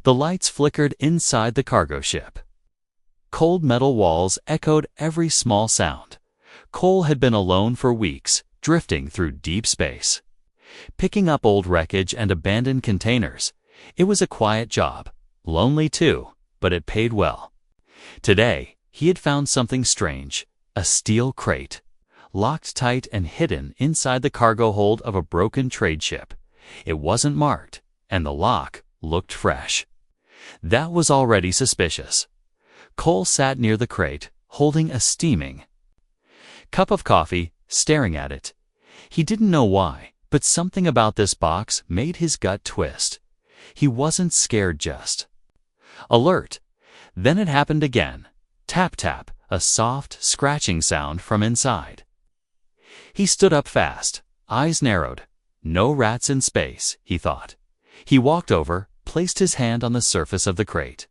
The lights flickered inside the cargo ship. Cold metal walls echoed every small sound. Cole had been alone for weeks, drifting through deep space. Picking up old wreckage and abandoned containers, it was a quiet job. Lonely too, but it paid well. Today, he had found something strange, a steel crate, locked tight and hidden inside the cargo hold of a broken trade ship. It wasn't marked, and the lock looked fresh. That was already suspicious. Cole sat near the crate, holding a steaming cup of coffee, staring at it. He didn't know why, but something about this box made his gut twist. He wasn't scared, just alert. Then it happened again. Tap tap, a soft, scratching sound from inside. He stood up fast, eyes narrowed. No rats in space, he thought. He walked over, placed his hand on the surface of the crate.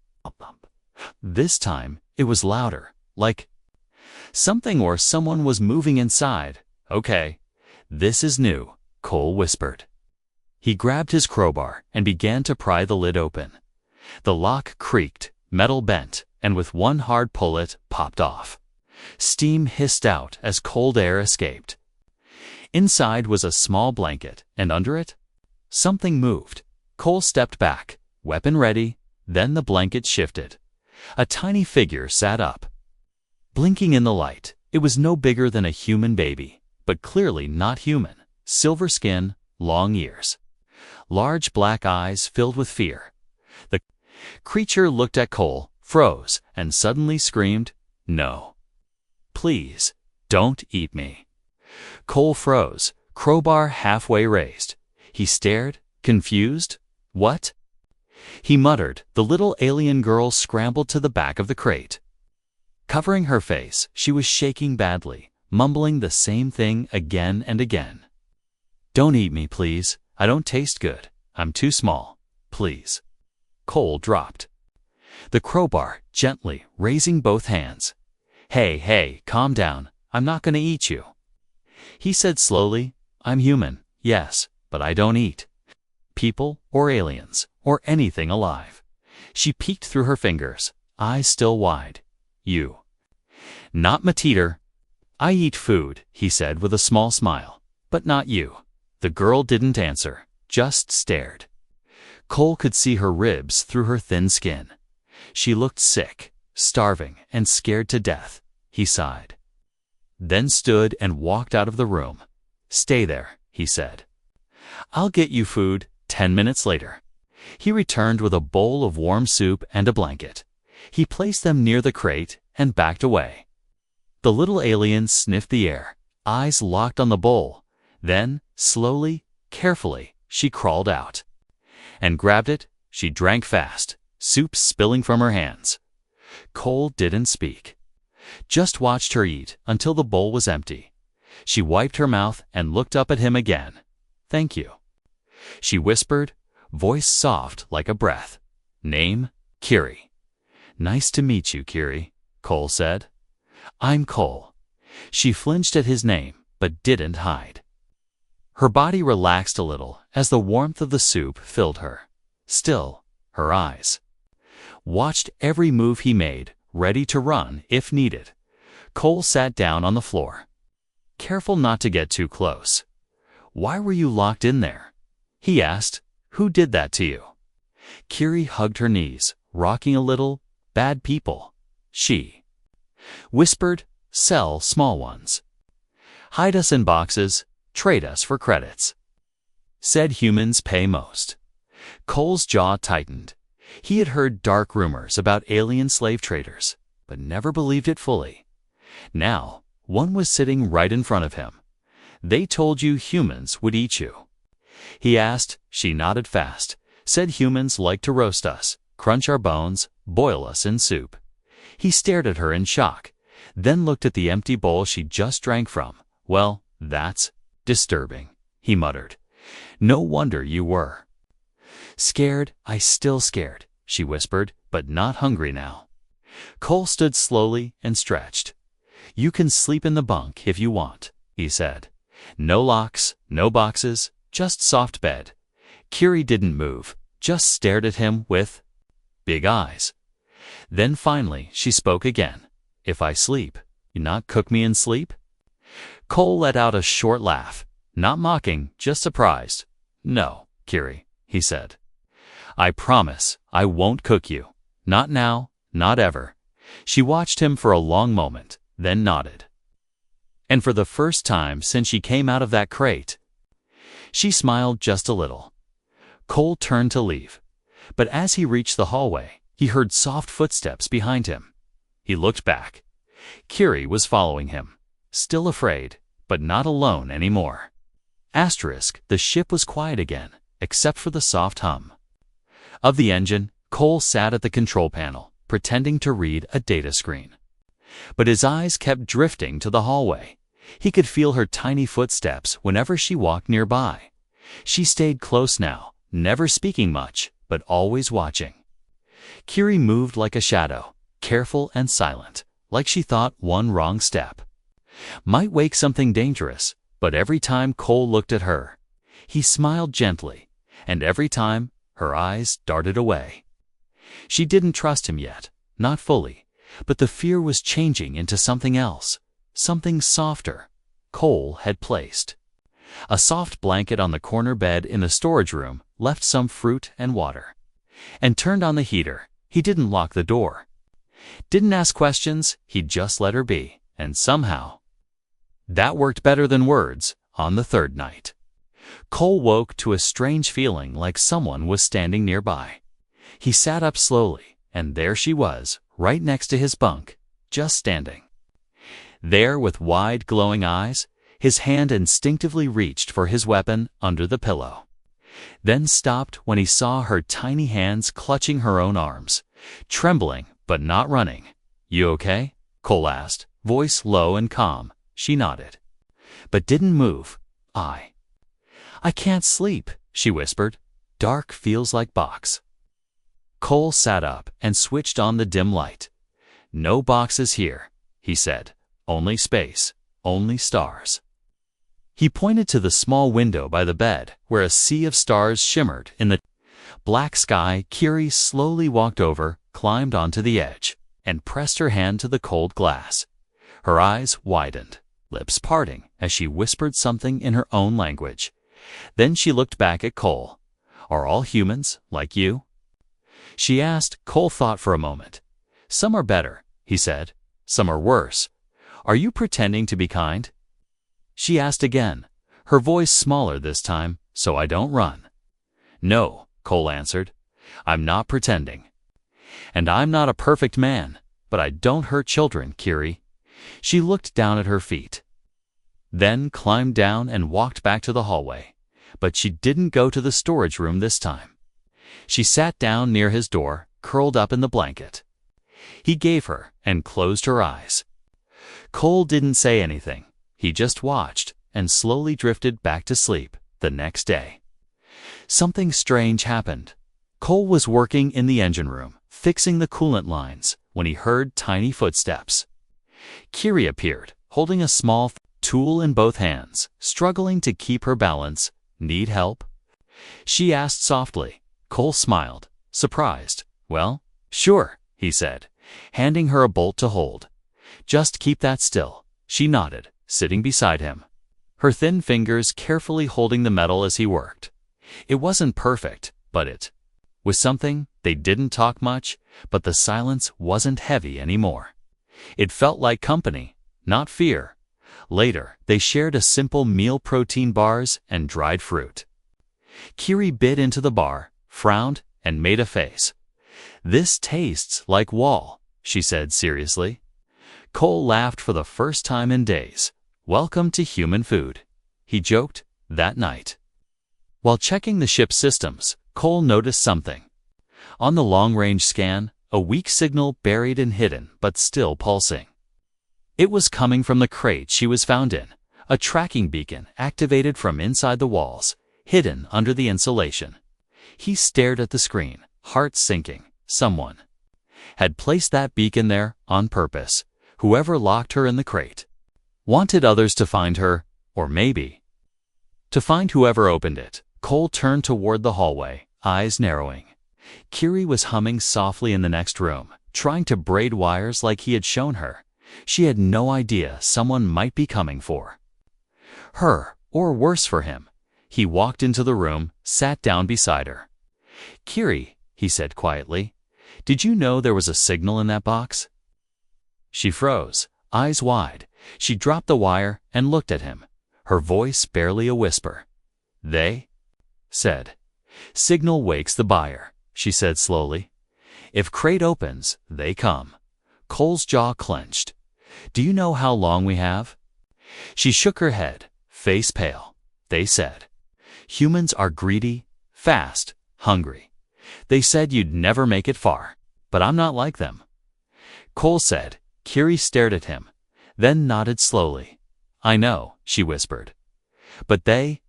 This time, it was louder, like something or someone was moving inside. Okay, this is new, Cole whispered. He grabbed his crowbar and began to pry the lid open. The lock creaked, metal bent, and with one hard pull it popped off. Steam hissed out as cold air escaped. Inside was a small blanket, and under it, something moved. Cole stepped back, weapon ready, then the blanket shifted. A tiny figure sat up. Blinking in the light, it was no bigger than a human baby, but clearly not human. Silver skin, long ears. Large black eyes filled with fear. The creature looked at Cole, froze, and suddenly screamed, "No. Please, don't eat me." Cole froze, crowbar halfway raised. He stared, confused. What? He muttered. The little alien girl scrambled to the back of the crate. Covering her face, she was shaking badly, mumbling the same thing again and again. "Don't eat me, please. I don't taste good. I'm too small. Please." Cole dropped the crowbar, gently, raising both hands. Hey, calm down. I'm not going to eat you." He said slowly, "I'm human, yes, but I don't eat people or aliens or anything alive." She peeked through her fingers, eyes still wide. "You. Not Mateater." "I eat food," he said with a small smile, "but not you." The girl didn't answer, just stared. Cole could see her ribs through her thin skin. She looked sick, starving, and scared to death. He sighed. Then stood and walked out of the room. "Stay there," he said. "I'll get you food." 10 minutes later, he returned with a bowl of warm soup and a blanket. He placed them near the crate and backed away. The little alien sniffed the air, eyes locked on the bowl. Then, slowly, carefully, she crawled out and grabbed it. She drank fast, soup spilling from her hands. Cole didn't speak, just watched her eat until the bowl was empty. She wiped her mouth and looked up at him again. "Thank you," she whispered, voice soft like a breath. "Name? Kiri." "Nice to meet you, Kiri," Cole said. "I'm Cole." She flinched at his name, but didn't hide. Her body relaxed a little as the warmth of the soup filled her. Still, her eyes watched every move he made, ready to run if needed. Cole sat down on the floor, careful not to get too close. "Why were you locked in there?" he asked. "Who did that to you?" Kiri hugged her knees, rocking a little. "Bad people." She whispered, "Sell small ones. Hide us in boxes, trade us for credits. Said humans pay most." Cole's jaw tightened. He had heard dark rumors about alien slave traders, but never believed it fully. Now, one was sitting right in front of him. "They told you humans would eat you?" he asked. She nodded fast. "Said humans like to roast us, crunch our bones, boil us in soup." He stared at her in shock, then looked at the empty bowl she just drank from. "Well, that's disturbing," he muttered. "No wonder you were scared." "I still scared," she whispered, "but not hungry now." Cole stood slowly and stretched. "You can sleep in the bunk if you want," he said. "No locks, no boxes, just soft bed." Kiri didn't move, just stared at him with big eyes. Then finally she spoke again. "If I sleep, you not cook me in sleep?" Cole let out a short laugh, not mocking, just surprised. "No, Kiri," he said. "I promise I won't cook you. Not now, not ever." She watched him for a long moment, then nodded. And for the first time since she came out of that crate, she smiled just a little. Cole turned to leave, but as he reached the hallway, he heard soft footsteps behind him. He looked back. Kiri was following him, still afraid, but not alone anymore. The ship was quiet again, except for the soft hum of the engine. Cole sat at the control panel, pretending to read a data screen. But his eyes kept drifting to the hallway. He could feel her tiny footsteps whenever she walked nearby. She stayed close now, never speaking much, but always watching. Kiri moved like a shadow, careful and silent, like she thought one wrong step might wake something dangerous. But every time Cole looked at her, he smiled gently, and every time her eyes darted away. She didn't trust him yet, not fully, but the fear was changing into something else, something softer. Cole had placed a soft blanket on the corner bed in the storage room, left some fruit and water, and turned on the heater. He didn't lock the door, didn't ask questions, he just let her be, and somehow that worked better than words. On the third night, Cole woke to a strange feeling like someone was standing nearby. He sat up slowly, and there she was, right next to his bunk, just standing there with wide, glowing eyes. His hand instinctively reached for his weapon under the pillow, then stopped when he saw her tiny hands clutching her own arms, trembling but not running. "You okay?" Cole asked, voice low and calm. She nodded, but didn't move. I can't sleep," she whispered. "Dark feels like box." Cole sat up and switched on the dim light. "No boxes here," he said. "Only space, only stars." He pointed to the small window by the bed, where a sea of stars shimmered in the black sky. Kiri slowly walked over, climbed onto the edge, and pressed her hand to the cold glass. Her eyes widened, lips parting as she whispered something in her own language. Then she looked back at Cole. "Are all humans like you?" she asked. Cole thought for a moment. "Some are better," he said. "Some are worse. Are you pretending to be kind?" she asked again, her voice smaller this time. "So I don't run." "No," Cole answered. "I'm not pretending. And I'm not a perfect man, but I don't hurt children, Kiri." She looked down at her feet, then climbed down and walked back to the hallway. But she didn't go to the storage room this time. She sat down near his door, curled up in the blanket he gave her, and closed her eyes. Cole didn't say anything. He just watched and slowly drifted back to sleep. The next day, something strange happened. Cole was working in the engine room, fixing the coolant lines, when he heard tiny footsteps. Kiri appeared, holding a small tool in both hands, struggling to keep her balance. "Need help?" she asked softly. Cole smiled, surprised. "Well, sure," he said, handing her a bolt to hold. "Just keep that still." She nodded, sitting beside him, her thin fingers carefully holding the metal as he worked. It wasn't perfect, but it was something. They didn't talk much, but the silence wasn't heavy anymore. It felt like company, not fear. Later, they shared a simple meal: protein bars and dried fruit. Kiri bit into the bar, frowned, and made a face. "This tastes like wall," she said seriously. Cole laughed for the first time in days. "Welcome to human food," he joked. That night, while checking the ship's systems, Cole noticed something. On the long-range scan, a weak signal, buried and hidden but still pulsing. It was coming from the crate she was found in, a tracking beacon activated from inside the walls, hidden under the insulation. He stared at the screen, heart sinking. Someone had placed that beacon there on purpose. Whoever locked her in the crate wanted others to find her, or maybe to find whoever opened it. Cole turned toward the hallway, eyes narrowing. Kiri was humming softly in the next room, trying to braid wires like he had shown her. She had no idea someone might be coming for her, or worse for him. He walked into the room, sat down beside her. "Kiri," he said quietly, "did you know there was a signal in that box?" She froze, eyes wide. She dropped the wire and looked at him, her voice barely a whisper. "They said, signal wakes the buyer," she said slowly. "If crate opens, they come." Cole's jaw clenched. "Do you know how long we have?" She shook her head, face pale. "They said, humans are greedy, fast, hungry. They said you'd never make it far, but I'm not like them." Cole said. Kiri stared at him, then nodded slowly. "I know," she whispered. "But they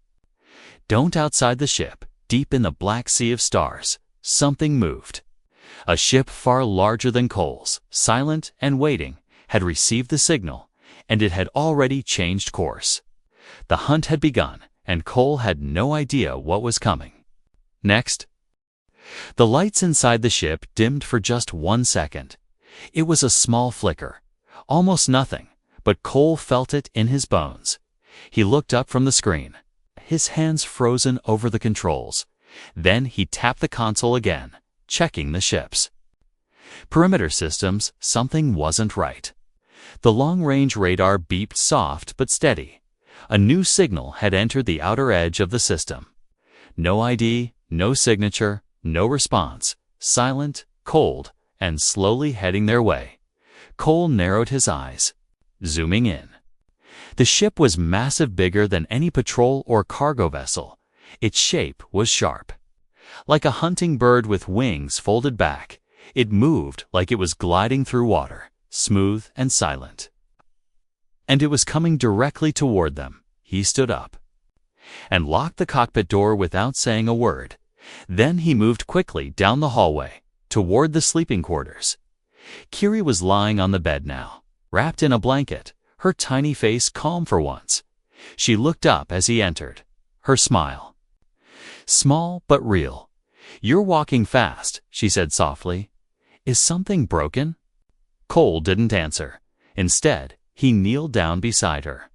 don't." Outside the ship, deep in the black sea of stars, something moved. A ship far larger than Cole's, silent and waiting, had received the signal, and it had already changed course. The hunt had begun, and Cole had no idea what was coming next. The lights inside the ship dimmed for just 1 second. It was a small flicker, almost nothing, but Cole felt it in his bones. He looked up from the screen, his hands frozen over the controls. Then he tapped the console again, checking the ship's perimeter systems. Something wasn't right. The long-range radar beeped soft but steady. A new signal had entered the outer edge of the system. No ID, no signature, no response. Silent, cold, and slowly heading their way. Cole narrowed his eyes, zooming in. The ship was massive, bigger than any patrol or cargo vessel. Its shape was sharp. Like a hunting bird with wings folded back, it moved like it was gliding through water, smooth and silent. And it was coming directly toward them. He stood up and locked the cockpit door without saying a word. Then he moved quickly down the hallway, toward the sleeping quarters. Kiri was lying on the bed now, wrapped in a blanket, her tiny face calm for once. She looked up as he entered, her smile small but real. "You're walking fast," she said softly. "Is something broken?" Cole didn't answer. Instead, he kneeled down beside her,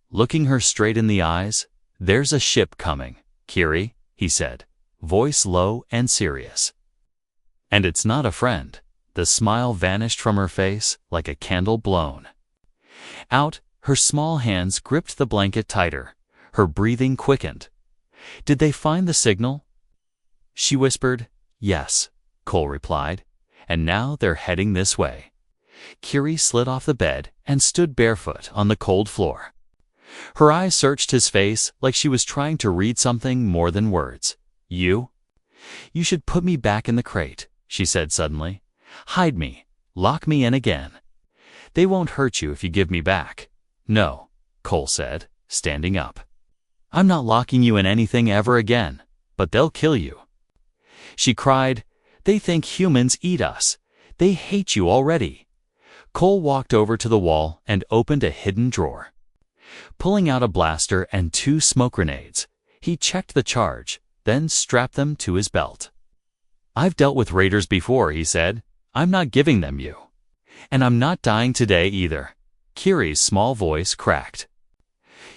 looking her straight in the eyes. "There's a ship coming, Kiri," he said, voice low and serious. "And it's not a friend." The smile vanished from her face like a candle blown out. Her small hands gripped the blanket tighter. Her breathing quickened. "Did they find the signal?" she whispered. "Yes," Cole replied. "And now they're heading this way." Kiri slid off the bed and stood barefoot on the cold floor. Her eyes searched his face like she was trying to read something more than words. You should put me back in the crate," she said suddenly. "Hide me, lock me in again. They won't hurt you if you give me back." "No," Cole said, standing up. "I'm not locking you in anything ever again, but they'll kill you." She cried. "They think humans eat us. They hate you already." Cole walked over to the wall and opened a hidden drawer. Pulling out a blaster and 2 smoke grenades, he checked the charge, then strapped them to his belt. "I've dealt with raiders before," he said. "I'm not giving them you. And I'm not dying today either." Kiri's small voice cracked.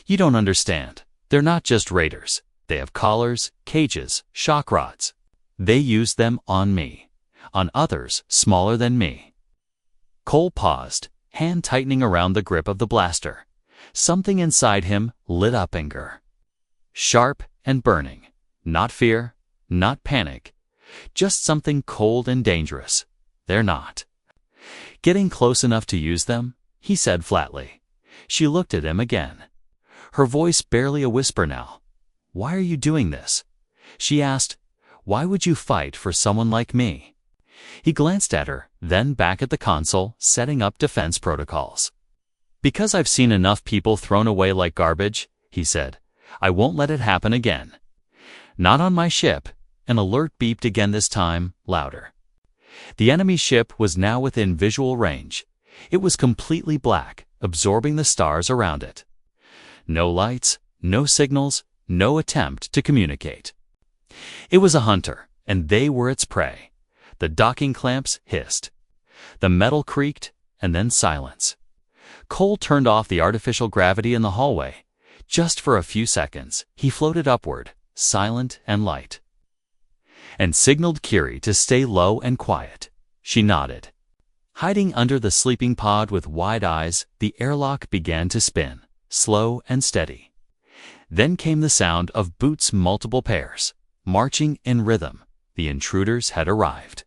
"You don't understand. They're not just raiders. They have collars, cages, shock rods. They use them on me, on others smaller than me." Cole paused, hand tightening around the grip of the blaster. Something inside him lit up anger. Sharp and burning. Not fear, not panic. Just something cold and dangerous. "They're not getting close enough to use them," he said flatly. She looked at him again, her voice barely a whisper now. "Why are you doing this?" she asked. "Why would you fight for someone like me?" He glanced at her, then back at the console, setting up defense protocols. "Because I've seen enough people thrown away like garbage," he said. "I won't let it happen again. Not on my ship." An alert beeped again, this time louder. The enemy ship was now within visual range. It was completely black, absorbing the stars around it. No lights, no signals, no attempt to communicate. It was a hunter, and they were its prey. The docking clamps hissed. The metal creaked, and then silence. Cole turned off the artificial gravity in the hallway. Just for a few seconds, he floated upward, silent and light, and signaled Kiri to stay low and quiet. She nodded. Hiding under the sleeping pod with wide eyes, the airlock began to spin, slow and steady. Then came the sound of boots, multiple pairs, marching in rhythm. The intruders had arrived.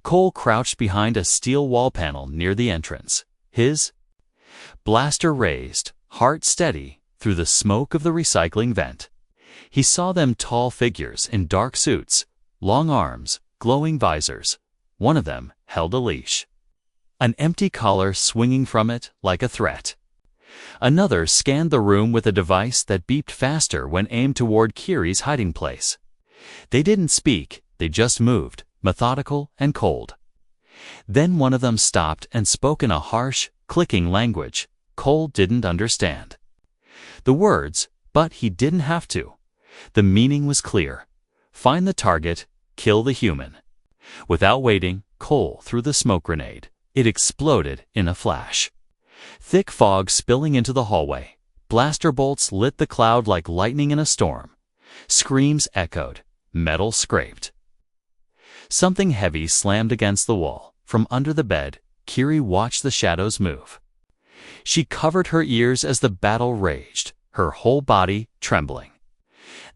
Cole crouched behind a steel wall panel near the entrance, his blaster raised, heart steady, through the smoke of the recycling vent. He saw them, tall figures in dark suits, long arms, glowing visors. One of them held a leash, an empty collar swinging from it like a threat. Another scanned the room with a device that beeped faster when aimed toward Kiri's hiding place. They didn't speak, they just moved, methodical and cold. Then one of them stopped and spoke in a harsh, clicking language Cole didn't understand the words, but he didn't have to. The meaning was clear. Find the target, kill the human. Without waiting, Cole threw the smoke grenade. It exploded in a flash. Thick fog spilling into the hallway. Blaster bolts lit the cloud like lightning in a storm. Screams echoed. Metal scraped. Something heavy slammed against the wall. From under the bed, Kiri watched the shadows move. She covered her ears as the battle raged, her whole body trembling.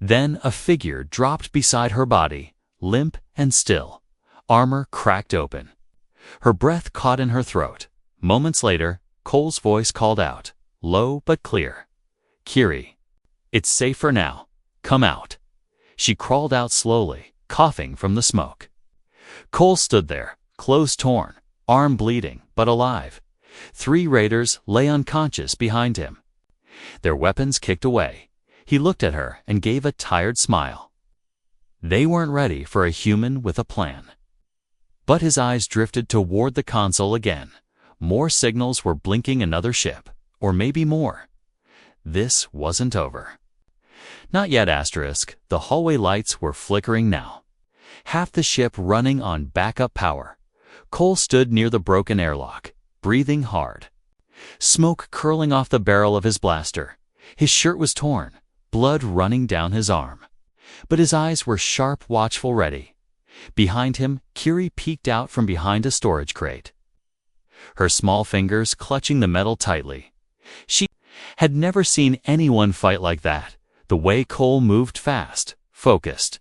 Then a figure dropped beside her body, limp and still. Armor cracked open. Her breath caught in her throat. Moments later, Cole's voice called out, low but clear. Kiri, it's safe for now. Come out. She crawled out slowly, coughing from the smoke. Cole stood there, clothes torn, arm bleeding, but alive. 3 raiders lay unconscious behind him, their weapons kicked away. He looked at her and gave a tired smile. They weren't ready for a human with a plan. But his eyes drifted toward the console again. More signals were blinking. Another ship, or maybe more. This wasn't over. Not yet, asterisk. The hallway lights were flickering now. Half the ship running on backup power. Cole stood near the broken airlock, breathing hard. Smoke curling off the barrel of his blaster. His shirt was torn, blood running down his arm. But his eyes were sharp, watchful, ready. Behind him, Kiri peeked out from behind a storage crate, her small fingers clutching the metal tightly. She had never seen anyone fight like that. The way Cole moved, fast, focused,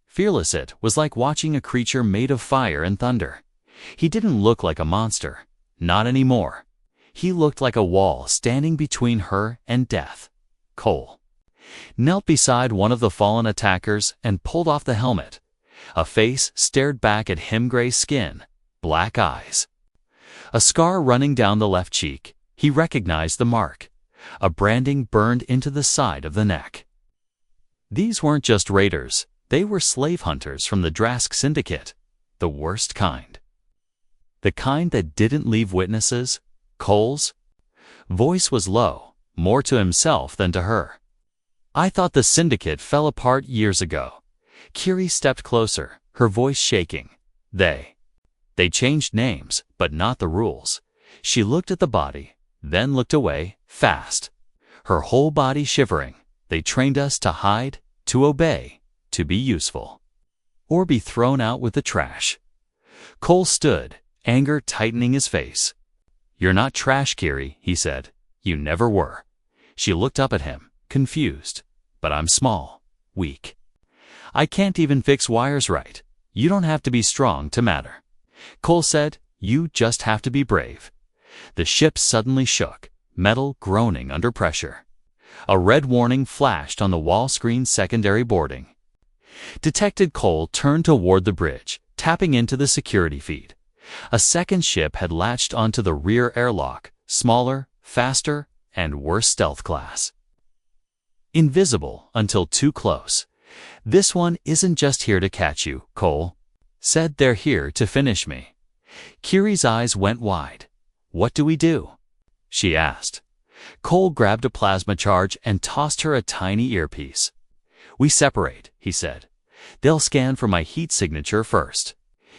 fearless. It was like watching a creature made of fire and thunder. He didn't look like a monster. Not anymore. He looked like a wall standing between her and death. Cole knelt beside one of the fallen attackers and pulled off the helmet. A face stared back at him, gray skin, black eyes. A scar running down the left cheek. He recognized the mark. A branding burned into the side of the neck. These weren't just raiders. They were slave hunters from the Drask Syndicate. The worst kind. The kind that didn't leave witnesses. Cole's voice was low, more to himself than to her. I thought the Syndicate fell apart years ago. Kiri stepped closer, her voice shaking. They changed names, but not the rules. She looked at the body, then looked away, fast. Her whole body shivering. They trained us to hide, to obey, to be useful, or be thrown out with the trash. Cole stood, anger tightening his face. You're not trash, Kiri, he said. You never were. She looked up at him, confused. But I'm small, weak. I can't even fix wires right. You don't have to be strong to matter. Cole said, you just have to be brave. The ship suddenly shook, metal groaning under pressure. A red warning flashed on the wall screen. Secondary boarding detected. Cole turned toward the bridge, tapping into the security feed. A second ship had latched onto the rear airlock, smaller, faster, and worse stealth class. Invisible until too close. This one isn't just here to catch you, Cole said. They're here to finish me. Kiri's eyes went wide. What do we do? She asked. Cole grabbed a plasma charge and tossed her a tiny earpiece. We separate, he said. They'll scan for my heat signature first.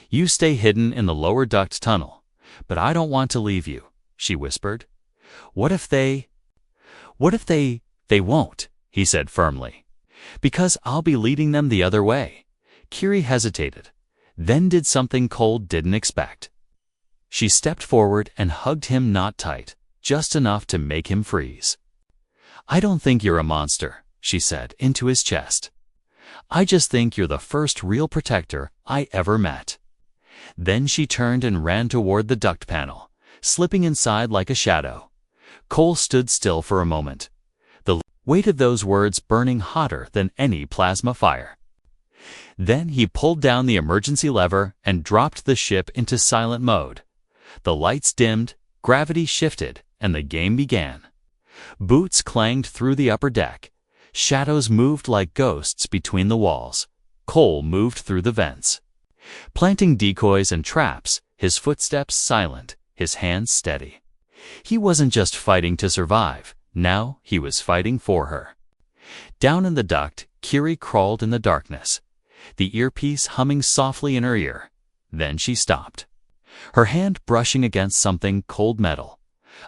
You stay hidden in the lower duct tunnel. But I don't want to leave you," she whispered. What if they won't," he said firmly. "Because I'll be leading them the other way." Kiri hesitated, then did something Cole didn't expect. She stepped forward and hugged him, not tight, just enough to make him freeze. "I don't think you're a monster," she said into his chest. "I just think you're the first real protector I ever met." Then she turned and ran toward the duct panel, slipping inside like a shadow. Cole stood still for a moment, the weight of those words burning hotter than any plasma fire. Then he pulled down the emergency lever and dropped the ship into silent mode. The lights dimmed, gravity shifted, and the game began. Boots clanged through the upper deck. Shadows moved like ghosts between the walls. Cole moved through the vents, planting decoys and traps, his footsteps silent, his hands steady. He wasn't just fighting to survive. Now he was fighting for her. Down in the duct, Kiri crawled in the darkness, the earpiece humming softly in her ear. Then she stopped, her hand brushing against something cold metal,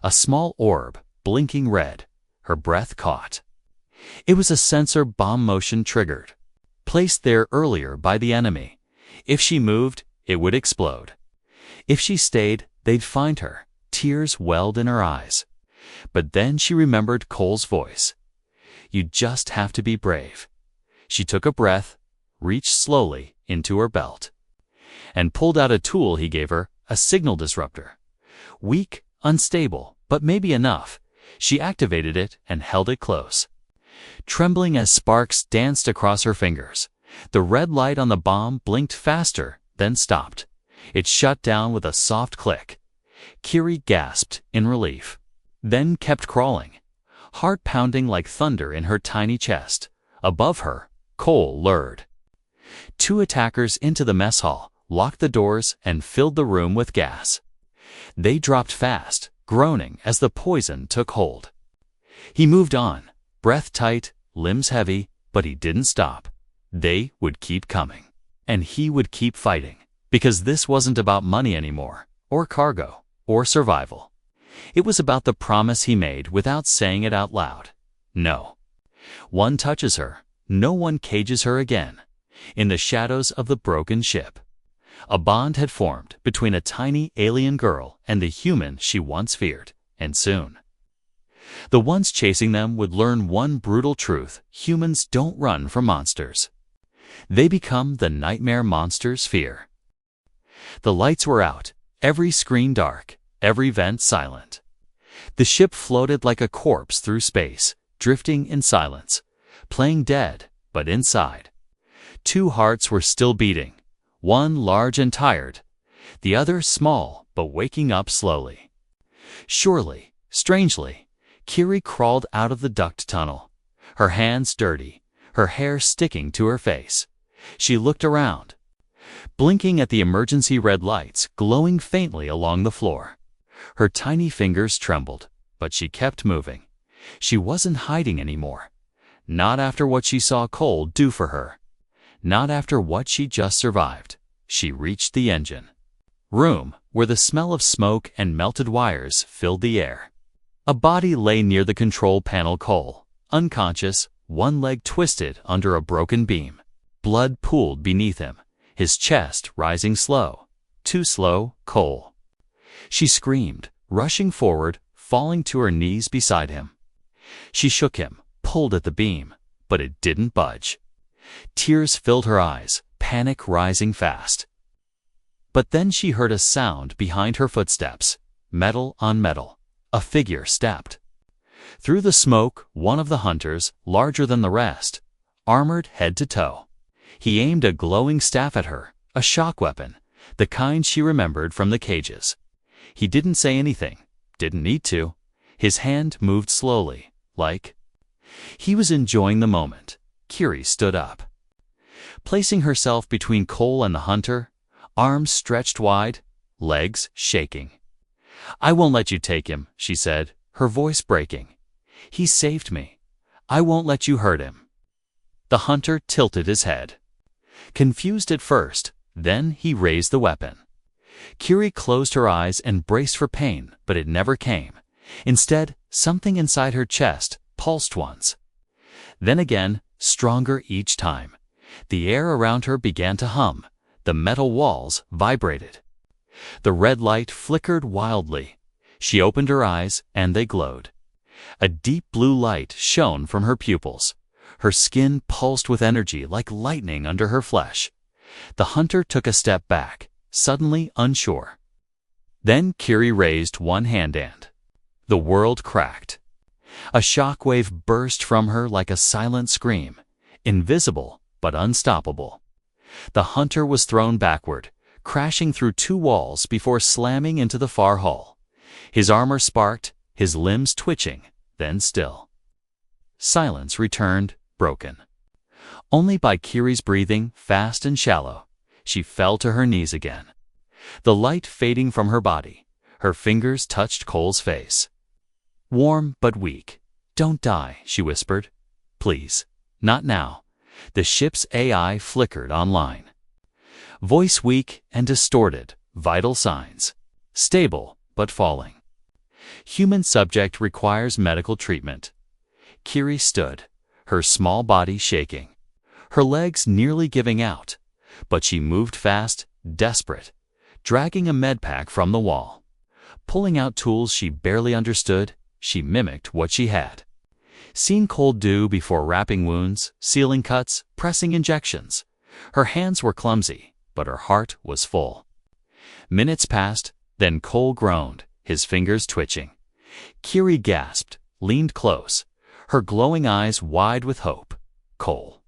a small orb, blinking red. Her breath caught. It was a sensor bomb motion triggered, placed there earlier by the enemy. If she moved, it would explode. If she stayed, they'd find her. Tears welled in her eyes. But then she remembered Cole's voice. "You just have to be brave." She took a breath, reached slowly into her belt, and pulled out a tool he gave her, a signal disruptor. Weak, unstable, but maybe enough. She activated it and held it close, trembling as sparks danced across her fingers. The red light on the bomb blinked faster, then stopped. It shut down with a soft click. Kiri gasped in relief, then kept crawling, heart pounding like thunder in her tiny chest. Above her, Cole lured. 2 attackers into the mess hall, locked the doors, and filled the room with gas. They dropped fast, groaning as the poison took hold. He moved on, breath tight, limbs heavy, but he didn't stop. They would keep coming, and he would keep fighting, because this wasn't about money anymore, or cargo, or survival. It was about the promise he made without saying it out loud. No. One touches her, no one cages her again. In the shadows of the broken ship, a bond had formed between a tiny alien girl and the human she once feared, and soon the ones chasing them would learn one brutal truth: humans don't run from monsters. They become the nightmare monsters fear. The lights were out, every screen dark, every vent silent. The ship floated like a corpse through space, drifting in silence, playing dead, but inside 2 hearts were still beating, one large and tired, the other small but waking up slowly. Surely, strangely, Kiri crawled out of the duct tunnel, her hands dirty, her hair sticking to her face. She looked around, blinking at the emergency red lights glowing faintly along the floor. Her tiny fingers trembled, but she kept moving. She wasn't hiding anymore. Not after what she saw Cole do for her. Not after what she just survived. She reached the engine room, where the smell of smoke and melted wires filled the air. A body lay near the control panel. Cole, unconscious, one leg twisted under a broken beam. Blood pooled beneath him, his chest rising slow. Too slow, Cole. She screamed, rushing forward, falling to her knees beside him. She shook him, pulled at the beam, but it didn't budge. Tears filled her eyes, panic rising fast. But then she heard a sound behind her footsteps, metal on metal. A figure stepped. Through the smoke, one of the hunters, larger than the rest, armored head to toe. He aimed a glowing staff at her, a shock weapon, the kind she remembered from the cages. He didn't say anything, didn't need to. His hand moved slowly, like he was enjoying the moment. Kiri stood up, placing herself between Cole and the hunter, arms stretched wide, legs shaking. "I won't let you take him," she said, her voice breaking. "He saved me. I won't let you hurt him." The hunter tilted his head. Confused at first, then he raised the weapon. Kiri closed her eyes and braced for pain, but it never came. Instead, something inside her chest pulsed once. Then again, stronger each time. The air around her began to hum. The metal walls vibrated. The red light flickered wildly. She opened her eyes, and they glowed. A deep blue light shone from her pupils. Her skin pulsed with energy like lightning under her flesh. The hunter took a step back, suddenly unsure. Then Kiri raised one hand and the world cracked. A shockwave burst from her like a silent scream, invisible but unstoppable. The hunter was thrown backward, crashing through two walls before slamming into the far hall. His armor sparked, his limbs twitching, then still. Silence returned, broken. Only by Kiri's breathing, fast and shallow, she fell to her knees again. The light fading from her body, her fingers touched Cole's face. Warm but weak. "Don't die," she whispered. "Please, not now." The ship's AI flickered online. Voice weak and distorted, vital signs. Stable but falling. Human subject requires medical treatment. Kiri stood, her small body shaking, her legs nearly giving out, but she moved fast, desperate, dragging a medpack from the wall. Pulling out tools she barely understood, she mimicked what she had seen Cole do before wrapping wounds, sealing cuts, pressing injections. Her hands were clumsy, but her heart was full. Minutes passed, then Cole groaned, his fingers twitching. Kiri gasped, leaned close, her glowing eyes wide with hope. "Cole,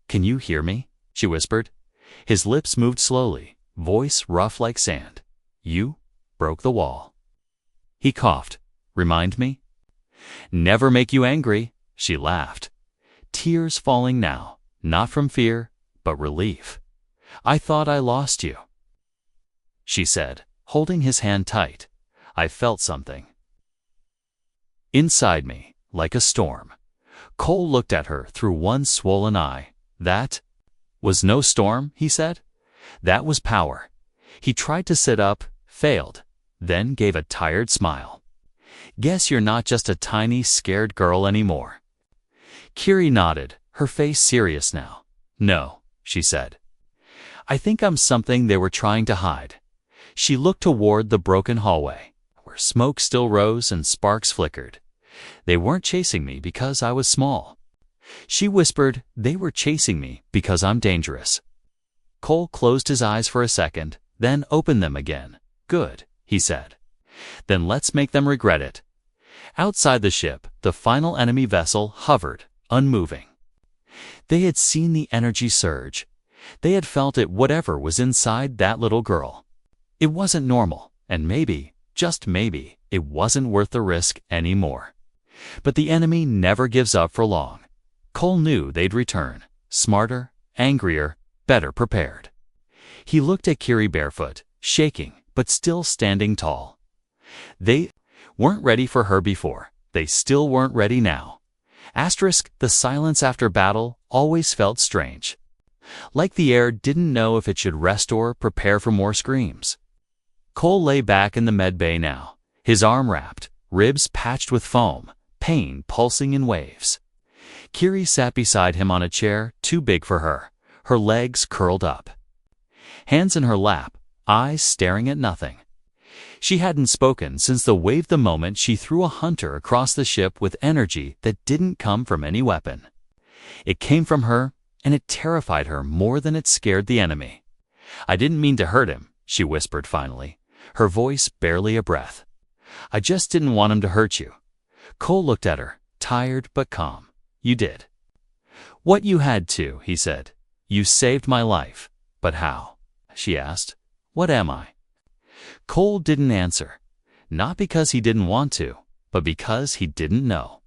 can you hear me?" she whispered. His lips moved slowly, voice rough like sand. "You broke the wall." He coughed. "Remind me?" "Never make you angry," she laughed. Tears falling now, not from fear, but relief. "I thought I lost you," she said, holding his hand tight. I felt something inside me, like a storm. Cole looked at her through one swollen eye. "That was no storm," he said. "That was power." He tried to sit up, failed, then gave a tired smile. "Guess you're not just a tiny, scared girl anymore." Kiri nodded, her face serious now. "No," she said. "I think I'm something they were trying to hide." She looked toward the broken hallway, where smoke still rose and sparks flickered. "They weren't chasing me because I was small." She whispered, "They were chasing me because I'm dangerous." Cole closed his eyes for a second, then opened them again. "Good," he said. "Then let's make them regret it." Outside the ship, the final enemy vessel hovered, unmoving. They had seen the energy surge. They had felt it, whatever was inside that little girl. It wasn't normal, and maybe, just maybe, it wasn't worth the risk anymore. But the enemy never gives up for long. Cole knew they'd return, smarter, angrier, better prepared. He looked at Kiri barefoot, shaking, but still standing tall. They weren't ready for her before. They still weren't ready now. The silence after battle always felt strange. Like the air didn't know if it should rest or prepare for more screams. Cole lay back in the med bay now, his arm wrapped, ribs patched with foam, pain pulsing in waves. Kiri sat beside him on a chair too big for her, her legs curled up. Hands in her lap, eyes staring at nothing. She hadn't spoken since the moment she threw a hunter across the ship with energy that didn't come from any weapon. It came from her, and it terrified her more than it scared the enemy. "I didn't mean to hurt him," she whispered finally, her voice barely a breath. "I just didn't want him to hurt you." Cole looked at her, tired but calm. "You did what you had to," he said. "You saved my life." "But how?" she asked. "What am I?" Cole didn't answer, not because he didn't want to, but because he didn't know.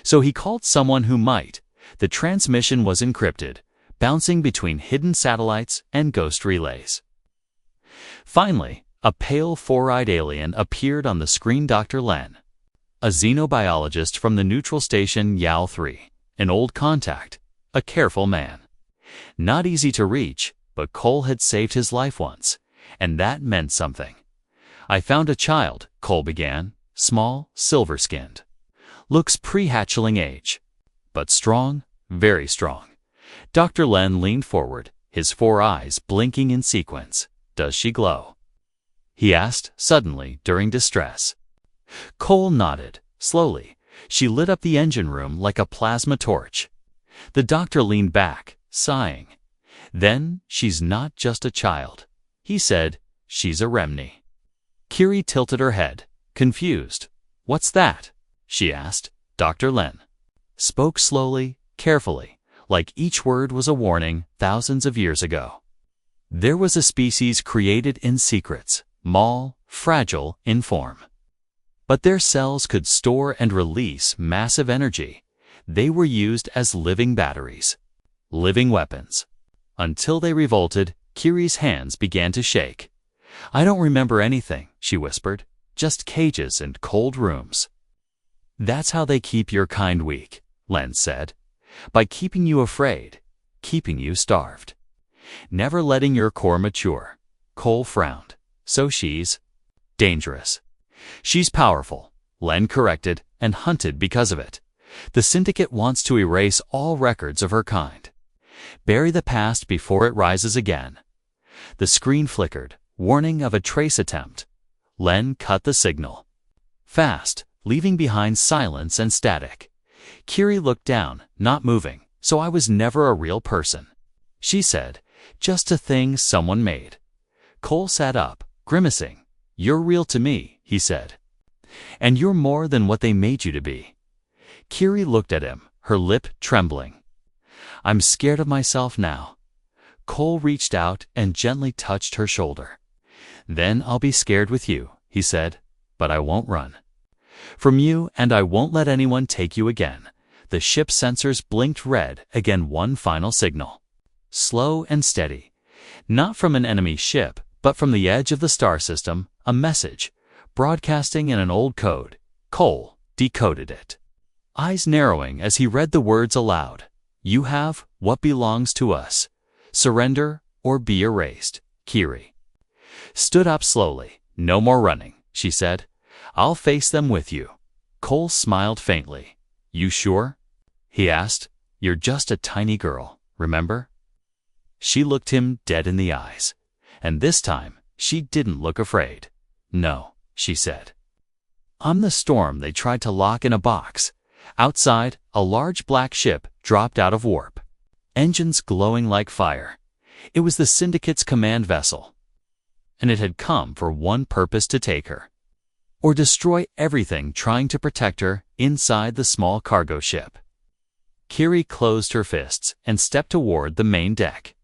So he called someone who might. The transmission was encrypted, bouncing between hidden satellites and ghost relays. Finally, a pale four-eyed alien appeared on the screen. Dr. Len, a xenobiologist from the neutral station Yao 3, an old contact, a careful man. Not easy to reach, but Cole had saved his life once, and that meant something. "I found a child," Cole began, "small, silver-skinned. Looks pre-hatchling age, but strong, very strong." Dr. Len leaned forward, his 4 eyes blinking in sequence. "Does she glow?" he asked suddenly during distress. Cole nodded, slowly. "She lit up the engine room like a plasma torch." The doctor leaned back, sighing. "Then she's not just a child," he said. "She's a Remni." Kiri tilted her head, confused. "What's that?" she asked. Dr. Len spoke slowly, carefully, like each word was a warning thousands of years ago. "There was a species created in secrets, small, fragile in form. But their cells could store and release massive energy. They were used as living batteries, living weapons. Until they revolted, Kiri's hands began to shake. "I don't remember anything," she whispered. "Just cages and cold rooms." "That's how they keep your kind weak," Len said. "By keeping you afraid, keeping you starved. Never letting your core mature." Cole frowned. "So she's dangerous." "She's powerful," Len corrected, "and hunted because of it. The Syndicate wants to erase all records of her kind. Bury the past before it rises again." The screen flickered, warning of a trace attempt. Len cut the signal fast, leaving behind silence and static. Kiri looked down, not moving. "So I was never a real person," she said. "Just a thing someone made." Cole sat up, grimacing. "You're real to me," he said. "And you're more than what they made you to be." Kiri looked at him, her lip trembling. "I'm scared of myself now." Cole reached out and gently touched her shoulder. "Then I'll be scared with you," he said, "but I won't run from you, and I won't let anyone take you again." The ship's sensors blinked red again, one final signal. Slow and steady. Not from an enemy ship, but from the edge of the star system, a message, broadcasting in an old code. Cole decoded it, eyes narrowing as he read the words aloud. "You have what belongs to us. Surrender or be erased." Kiri stood up slowly. "No more running," she said. "I'll face them with you." Cole smiled faintly. "You sure?" he asked. "You're just a tiny girl, remember?" She looked him dead in the eyes, and this time she didn't look afraid. "No," she said. "I'm the storm they tried to lock in a box." Outside, a large black ship dropped out of warp, engines glowing like fire. It was the Syndicate's command vessel, and it had come for one purpose: to take her, or destroy everything trying to protect her inside the small cargo ship. Kiri closed her fists and stepped toward the main deck.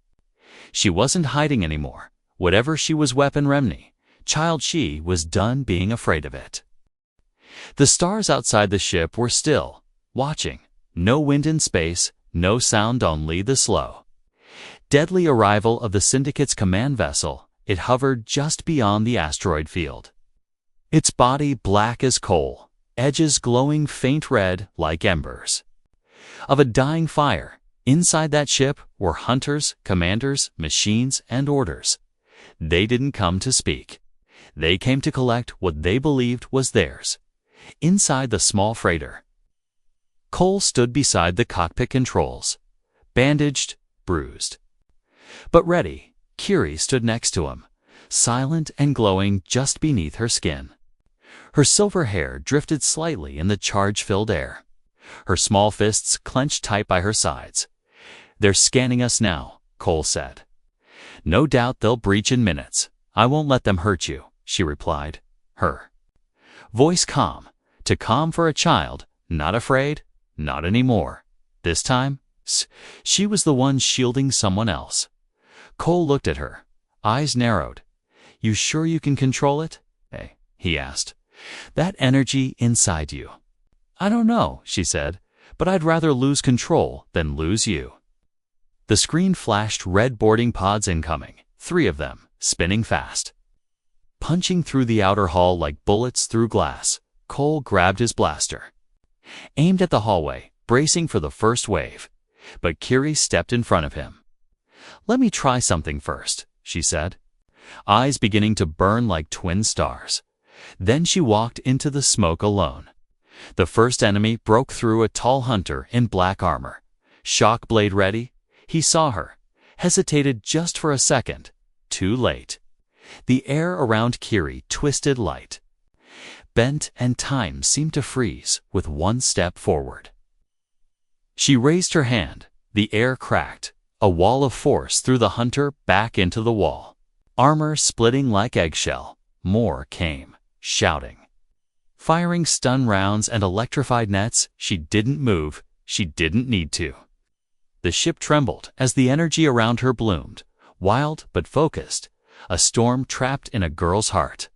She wasn't hiding anymore. Whatever she was, weapon Remni, child, she was done being afraid of it. The stars outside the ship were still, watching. No wind in space, no sound, only the slow, deadly arrival of the Syndicate's command vessel. It hovered just beyond the asteroid field, its body black as coal, edges glowing faint red like embers of a dying fire. Inside that ship were hunters, commanders, machines, and orders. They didn't come to speak. They came to collect what they believed was theirs. Inside the small freighter, Cole stood beside the cockpit controls, bandaged, bruised, but ready. Kiri stood next to him, silent and glowing just beneath her skin. Her silver hair drifted slightly in the charge-filled air. Her small fists clenched tight by her sides. "They're scanning us now," Cole said. "No doubt they'll breach in minutes. I won't let them hurt you," she replied, her voice calm. Too calm for a child, not afraid, not anymore. This time, she was the one shielding someone else. Cole looked at her, eyes narrowed. "You sure you can control it?" he asked. "That energy inside you?" "I don't know," she said, "but I'd rather lose control than lose you." The screen flashed red boarding pods incoming, 3 of them, spinning fast, punching through the outer hull like bullets through glass. Cole grabbed his blaster, aimed at the hallway, bracing for the first wave. But Kiri stepped in front of him. "Let me try something first," she said, eyes beginning to burn like twin stars. Then she walked into the smoke alone. The first enemy broke through, a tall hunter in black armor. Shock blade ready, he saw her, hesitated just for a second. Too late. The air around Kiri twisted light, bent, and time seemed to freeze with one step forward. She raised her hand. The air cracked. A wall of force threw the hunter back into the wall. Armor splitting like eggshell. More came, shouting, firing stun rounds and electrified nets. She didn't move. She didn't need to. The ship trembled as the energy around her bloomed, wild but focused, a storm trapped in a girl's heart.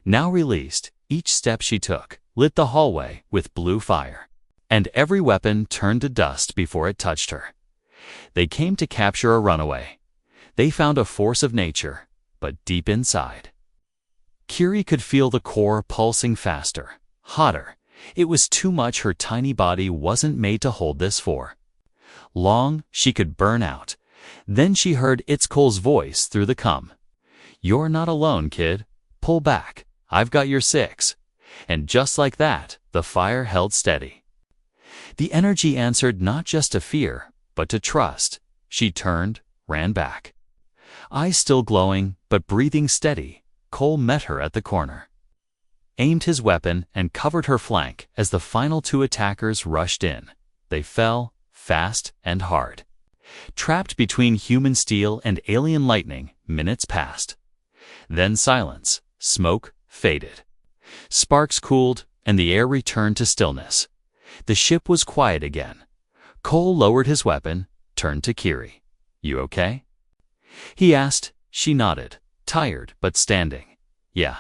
Now released, each step she took lit the hallway with blue fire, and every weapon turned to dust before it touched her. They came to capture a runaway. They found a force of nature, but deep inside. Kiri could feel the core pulsing faster, hotter. It was too much. Her tiny body wasn't made to hold this for long. She could burn out. Then she heard Itzkol's voice through the cum. "You're not alone, kid. Pull back. I've got your six." And just like that, the fire held steady. The energy answered not just to fear, but to trust. She turned, ran back. Eyes still glowing, but breathing steady, Cole met her at the corner, aimed his weapon, and covered her flank as the final two attackers rushed in. They fell, fast and hard. Trapped between human steel and alien lightning, minutes passed. Then silence, smoke faded. Sparks cooled, and the air returned to stillness. The ship was quiet again. Cole lowered his weapon, turned to Kiri. "You okay?" he asked. She nodded, tired but standing. "Yeah,"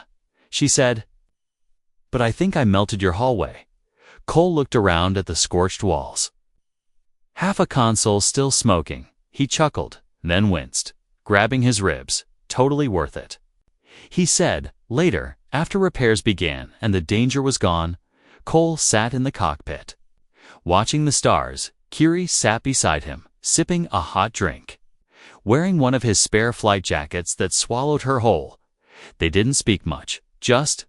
she said. "But I think I melted your hallway." Cole looked around at the scorched walls. Half a console still smoking. He chuckled, then winced, grabbing his ribs. "Totally worth it," he said. Later, after repairs began and the danger was gone, Cole sat in the cockpit, watching the stars. Kiri sat beside him, sipping a hot drink, wearing one of his spare flight jackets that swallowed her whole. They didn't speak much, just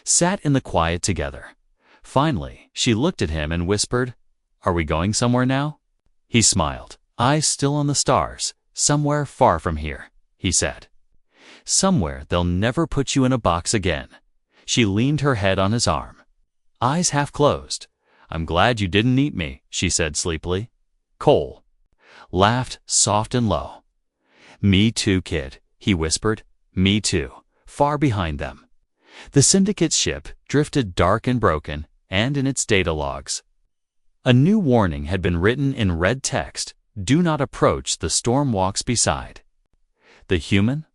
sat in the quiet together. Finally, she looked at him and whispered, "Are we going somewhere now?" He smiled, eyes still on the stars. "Somewhere far from here," he said. "Somewhere they'll never put you in a box again." She leaned her head on his arm, eyes half closed. "I'm glad you didn't eat me," she said sleepily. Cole laughed, soft and low. "Me too, kid," he whispered. "Me too." Far behind them, the Syndicate's ship drifted dark and broken, and in its data logs, a new warning had been written in red text: "Do not approach the storm walks beside." The human